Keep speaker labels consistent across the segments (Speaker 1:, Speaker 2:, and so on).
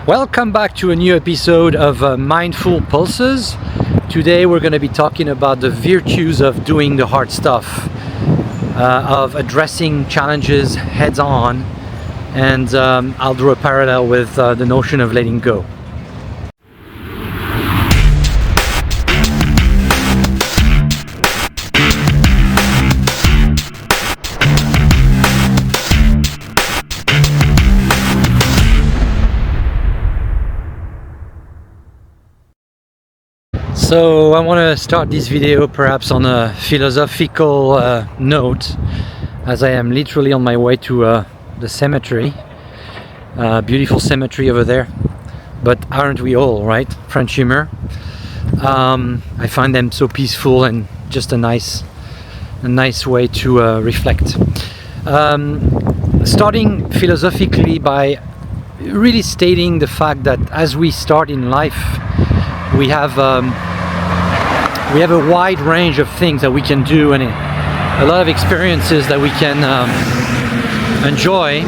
Speaker 1: Welcome back to a new episode of Mindful Pulses. Today we're going to be talking about the virtues of doing the hard stuff, of addressing challenges heads on, and I'll draw a parallel with the notion of letting go. So I want to start this video perhaps on a philosophical note, as I am literally on my way to the cemetery. Beautiful cemetery over there, but aren't we all, right? French humor. I find them so peaceful and just a nice way to reflect. Starting philosophically by really stating the fact that as we start in life, we have a wide range of things that we can do and a lot of experiences that we can enjoy.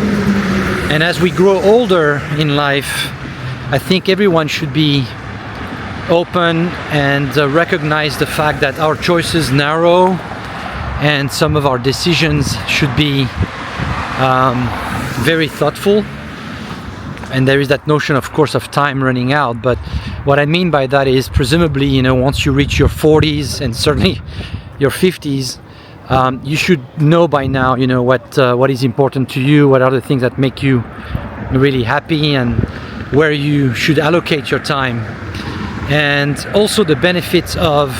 Speaker 1: And as we grow older in life, I think everyone should be open and recognize the fact that our choices narrow and some of our decisions should be very thoughtful. And there is that notion, of course, of time running out. But what I mean by that is, presumably, once you reach your 40s and certainly your 50s, you should know by now, what is important to you, what are the things that make you really happy, and where you should allocate your time. And also the benefits of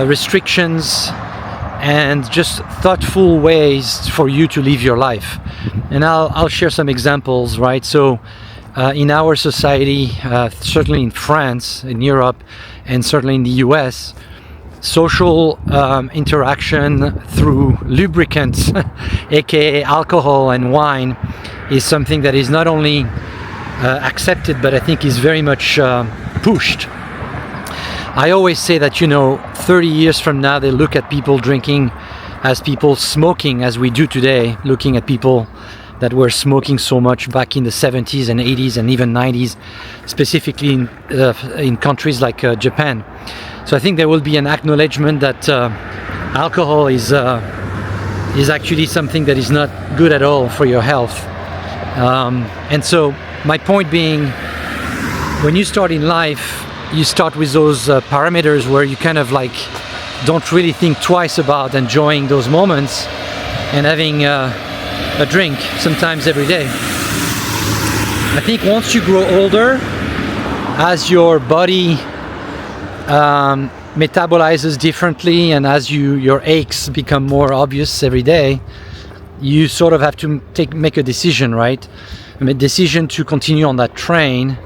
Speaker 1: restrictions and just thoughtful ways for you to live your life. And I'll share some examples, right? So in our society, certainly in France, in Europe, and certainly in the US, social interaction through lubricants, aka alcohol and wine, is something that is not only accepted, but I think is very much pushed. I always say that 30 years from now they look at people drinking as people smoking as we do today, looking at people that were smoking so much back in the 70s and 80s and even 90s, specifically in countries like Japan. So I think there will be an acknowledgement that alcohol is actually something that is not good at all for your health. And so my point being, when you start in life, you start with those parameters where you kind of don't really think twice about enjoying those moments and having a drink sometimes every day. I think once you grow older, as your body metabolizes differently and as your aches become more obvious every day, you sort of have to make a decision, right? A decision to continue on that train,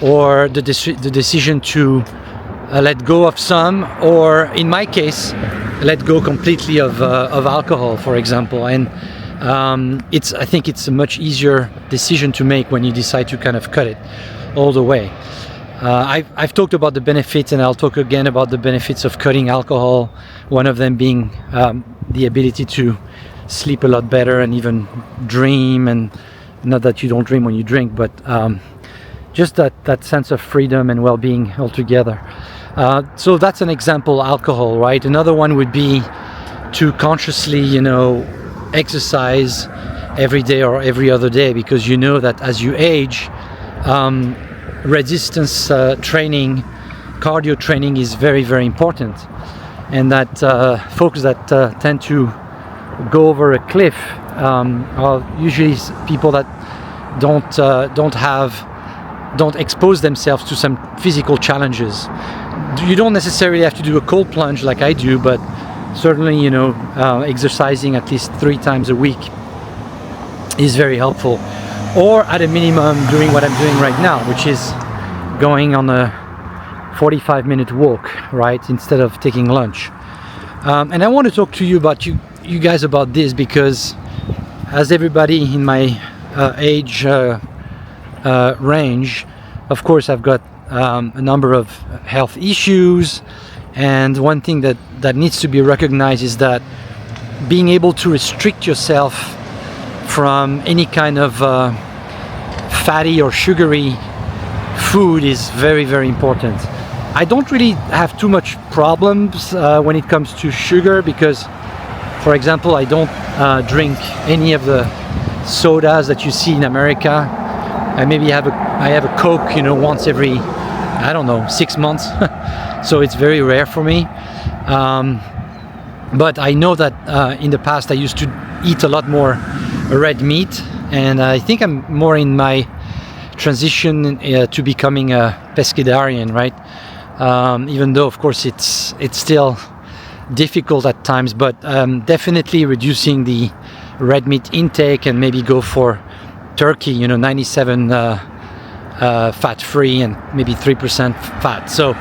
Speaker 1: or the decision to let go of some, or in my case, let go completely of alcohol, for example. And I think it's a much easier decision to make when you decide to kind of cut it all the way. I've talked about the benefits, and I'll talk again about the benefits of cutting alcohol, one of them being the ability to sleep a lot better and even dream, and not that you don't dream when you drink, but just that sense of freedom and well-being altogether. So that's an example, alcohol, right? Another one would be to consciously, exercise every day or every other day, because you know that as you age, resistance training, cardio training is very, very important. And that folks that tend to go over a cliff are usually people that don't expose themselves to some physical challenges. You don't necessarily have to do a cold plunge like I do, but certainly, exercising at least 3 times a week is very helpful. Or at a minimum, doing what I'm doing right now, which is going on a 45-minute walk, right, instead of taking lunch. And I want to talk to you guys about this, because as everybody in my age range, of course, I've got a number of health issues, and one thing that needs to be recognized is that being able to restrict yourself from any kind of fatty or sugary food is very, very important. I don't really have too much problems when it comes to sugar because, for example, I don't drink any of the sodas that you see in America. I maybe have a Coke, you know, once every, I don't know, 6 months. So it's very rare for me. But I know that in the past I used to eat a lot more red meat, and I think I'm more in my transition to becoming a pescatarian, right? Even though of course it's still difficult at times, but definitely reducing the red meat intake and maybe go for turkey, you know, 97 fat free and maybe 3% fat. So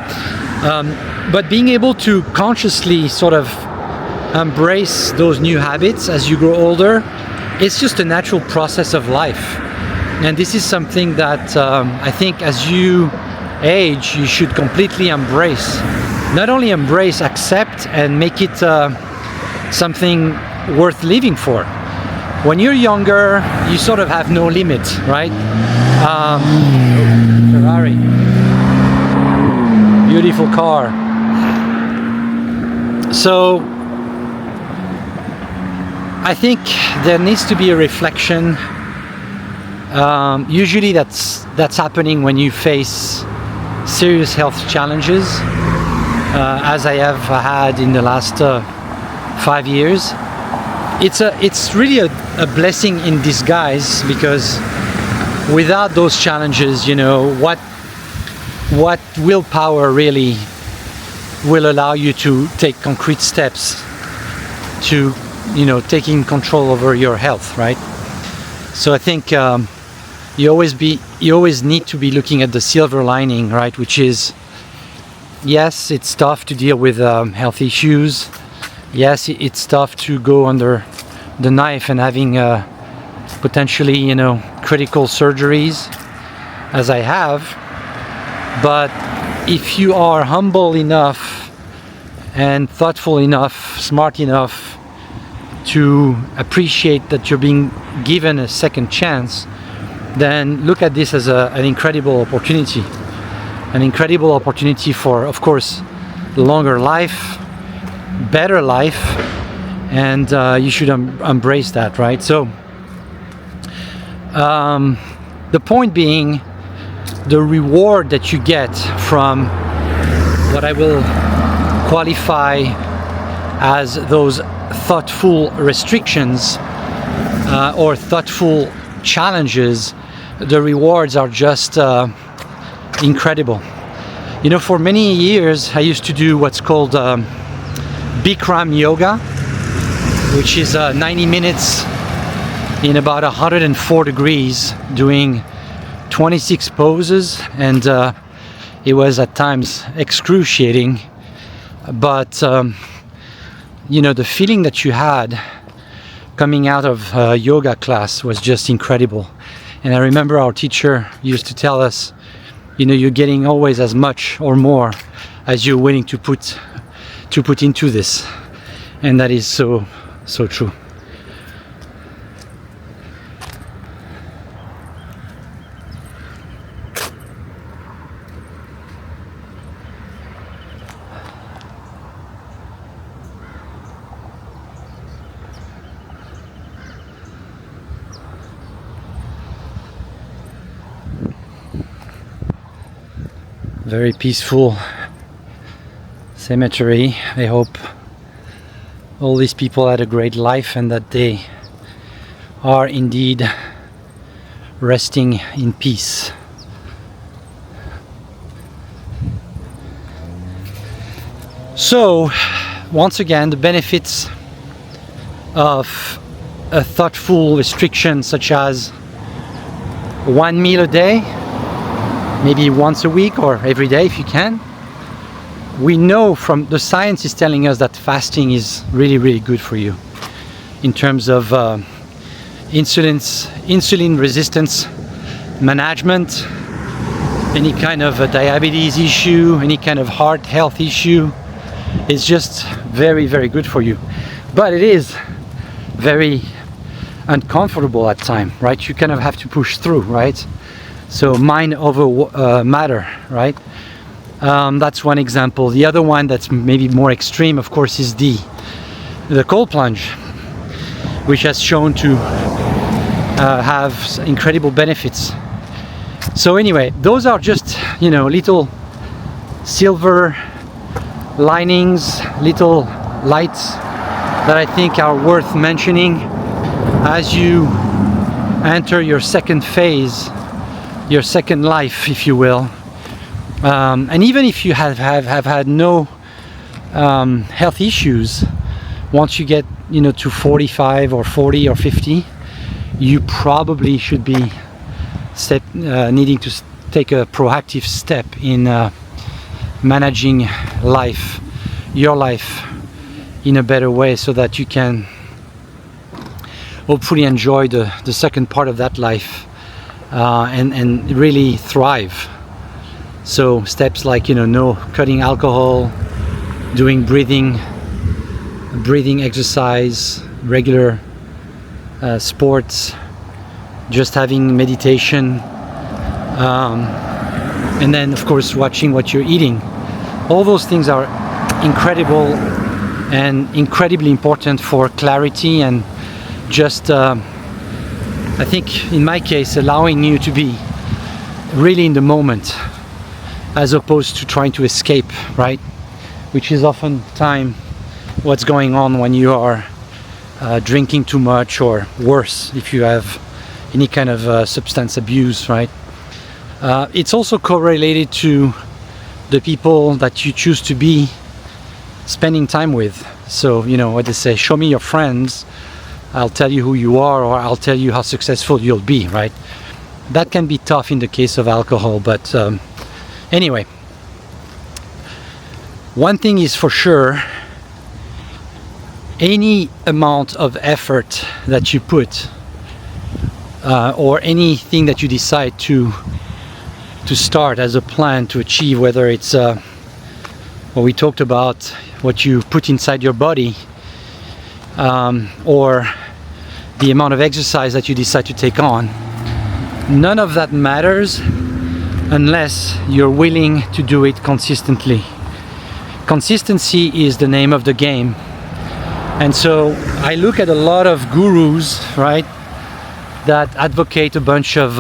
Speaker 1: but being able to consciously sort of embrace those new habits as you grow older, it's just a natural process of life. And this is something that I think as you age, you should completely embrace. Not only embrace, accept, and make it something worth living for. When you're younger, you sort of have no limit, right? Ferrari. Beautiful car. So I think there needs to be a reflection. Usually that's happening when you face serious health challenges, as I have had in the last 5 years. It's really a blessing in disguise, because without those challenges, you know, what willpower really will allow you to take concrete steps to, you know, taking control over your health, right? So I think you always need to be looking at the silver lining, right? Which is, yes, it's tough to deal with health issues. Yes, it's tough to go under the knife and having potentially, you know, critical surgeries, as I have. But if you are humble enough and thoughtful enough, smart enough to appreciate that you're being given a second chance, then look at this as an incredible opportunity. An incredible opportunity for, of course, longer life, better life, and you should embrace that, right? So the point being, the reward that you get from what I will qualify as those thoughtful restrictions or thoughtful challenges, the rewards are just incredible. You know, for many years I used to do what's called Bikram yoga, which is 90 minutes in about 104 degrees doing 26 poses, and it was at times excruciating, but you know, the feeling that you had coming out of yoga class was just incredible. And I remember our teacher used to tell us, you know, you're getting always as much or more as you're willing to put into this, and that is so true. Very peaceful cemetery. I hope all these people had a great life and that they are indeed resting in peace. So, once again, the benefits of a thoughtful restriction, such as 1 meal a day, maybe once a week or every day if you can. We know from the science is telling us that fasting is really good for you in terms of insulin resistance management, any kind of a diabetes issue, any kind of heart health issue. It's just very good for you. But it is very uncomfortable at time, right? You kind of have to push through, right? So mind over matter, right? That's one example. The other one that's maybe more extreme, of course, is the cold plunge, which has shown to have incredible benefits. So anyway, those are just, you know, little silver linings, little lights that I think are worth mentioning as you enter your second phase, your second life, if you will. And even if you have had no health issues, once you get, you know, to 45 or 40 or 50, you probably should be needing to take a proactive step in managing life, your life, in a better way, so that you can hopefully enjoy the second part of that life and really thrive. So steps like, you know, no cutting alcohol, doing breathing exercise, regular sports, just having meditation, and then of course watching what you're eating. All those things are incredible and incredibly important for clarity and just I think in my case allowing you to be really in the moment as opposed to trying to escape, right? Which is often time what's going on when you are drinking too much, or worse if you have any kind of substance abuse, right? It's also correlated to the people that you choose to be spending time with. So, you know what they say, show me your friends, I'll tell you who you are, or I'll tell you how successful you'll be, right? That can be tough in the case of alcohol, but anyway, one thing is for sure, any amount of effort that you put or anything that you decide to start as a plan to achieve, whether it's what we talked about, what you put inside your body, or the amount of exercise that you decide to take on, none of that matters unless you're willing to do it consistently. Consistency is the name of the game. And so I look at a lot of gurus, right, that advocate a bunch of,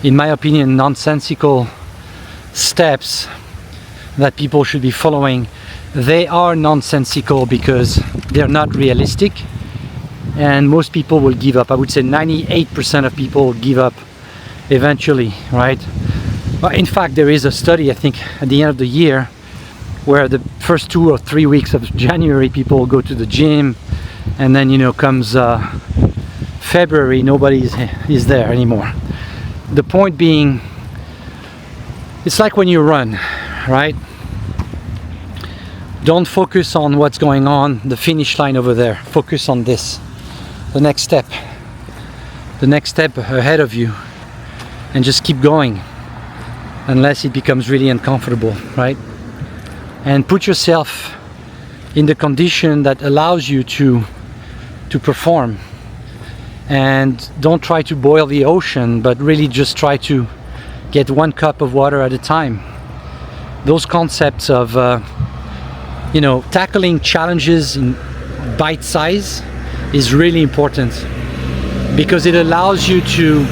Speaker 1: in my opinion, nonsensical steps that people should be following. They are nonsensical because they're not realistic, and most people will give up. I would say 98% of people will give up eventually, right? But in fact, there is a study, I think, at the end of the year, where the first 2 or 3 weeks of January people go to the gym, and then, you know, comes February, nobody is there anymore. The point being, it's like when you run, right? Don't focus on what's going on, the finish line over there. Focus on this, the next step ahead of you, and just keep going unless it becomes really uncomfortable, right? And put yourself in the condition that allows you to perform. And don't try to boil the ocean, but really just try to get 1 cup of water at a time. Those concepts of you know, tackling challenges in bite size is really important, because it allows you to,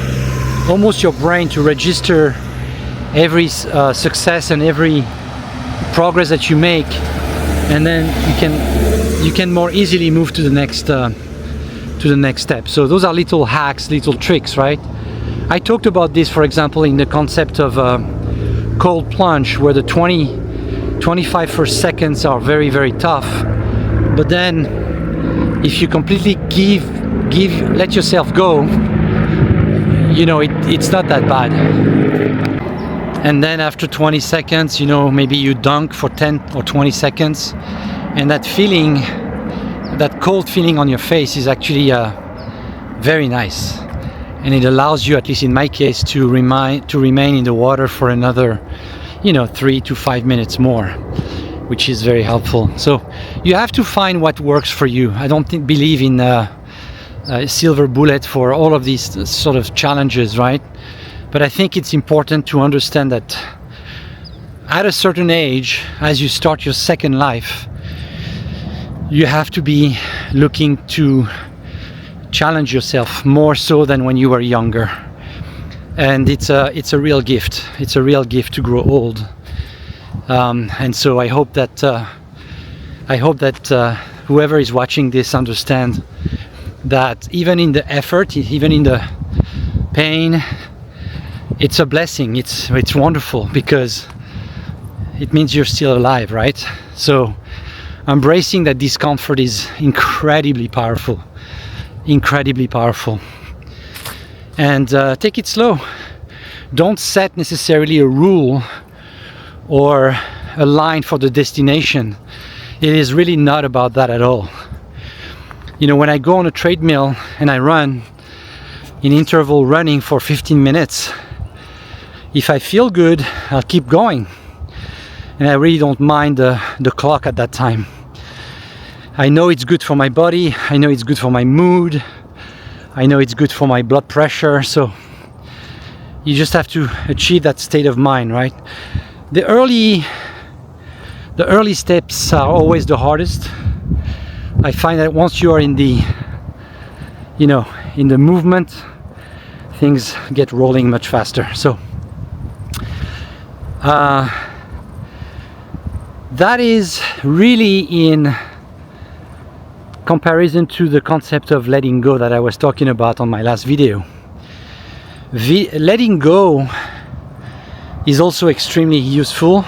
Speaker 1: almost your brain, to register every success and every progress that you make, and then you can more easily move to the next step. So those are little hacks, little tricks, right? I talked about this, for example, in the concept of cold plunge, where the 25 first seconds are very, very tough, but then if you completely let yourself go, you know, it's not that bad. And then after 20 seconds, you know, maybe you dunk for 10 or 20 seconds, and that feeling, that cold feeling on your face is actually very nice, and it allows you, at least in my case, to remain in the water for another, you know, 3 to 5 minutes more, which is very helpful. So you have to find what works for you. I don't believe in a silver bullet for all of these sort of challenges, right? But I think it's important to understand that at a certain age, as you start your second life, you have to be looking to challenge yourself more so than when you were younger. And it's a real gift. It's a real gift to grow old. And so I hope that whoever is watching this understand that even in the effort, even in the pain, it's a blessing. It's wonderful because it means you're still alive, right? So embracing that discomfort is incredibly powerful, incredibly powerful. And take it slow. Don't set necessarily a rule or a line for the destination. It is really not about that at all. You know, when I go on a treadmill and I run in interval running for 15 minutes, if I feel good, I'll keep going. And I really don't mind the clock at that time. I know it's good for my body. I know it's good for my mood. I know it's good for my blood pressure. So you just have to achieve that state of mind, right? The early steps are always the hardest. I find that once you are in the, you know, in the movement, things get rolling much faster. So that is really in comparison to the concept of letting go that I was talking about on my last video. Letting go is also extremely useful.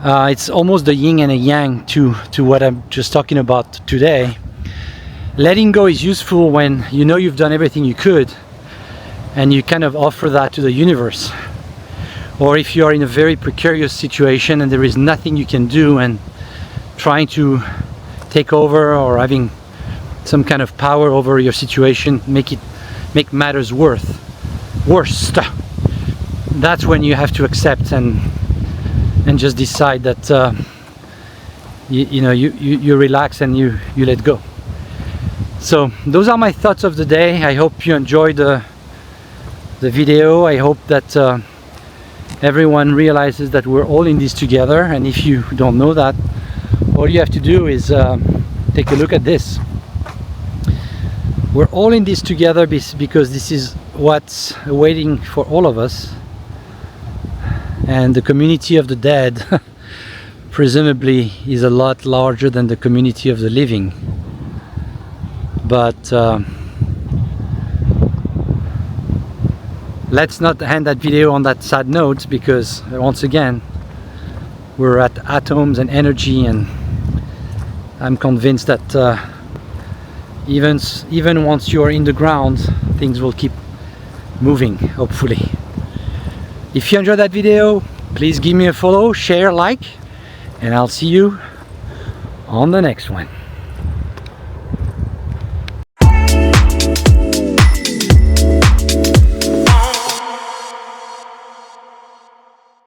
Speaker 1: It's almost the yin and a yang to what I'm just talking about today. Letting go is useful when you know you've done everything you could and you kind of offer that to the universe. Or if you are in a very precarious situation and there is nothing you can do and trying to take over or having some kind of power over your situation, make matters worse. That's when you have to accept and just decide that you relax and you let go. So those are my thoughts of the day. I hope you enjoyed the video. I hope that everyone realizes that we're all in this together, and if you don't know that, all you have to do is take a look at this. We're all in this together because this is what's waiting for all of us. And the community of the dead presumably is a lot larger than the community of the living. But let's not end that video on that sad note, because once again we're at atoms and energy, and I'm convinced that even once you're in the ground, things will keep moving, hopefully. If you enjoyed that video, please give me a follow, share, like, and I'll see you on the next one.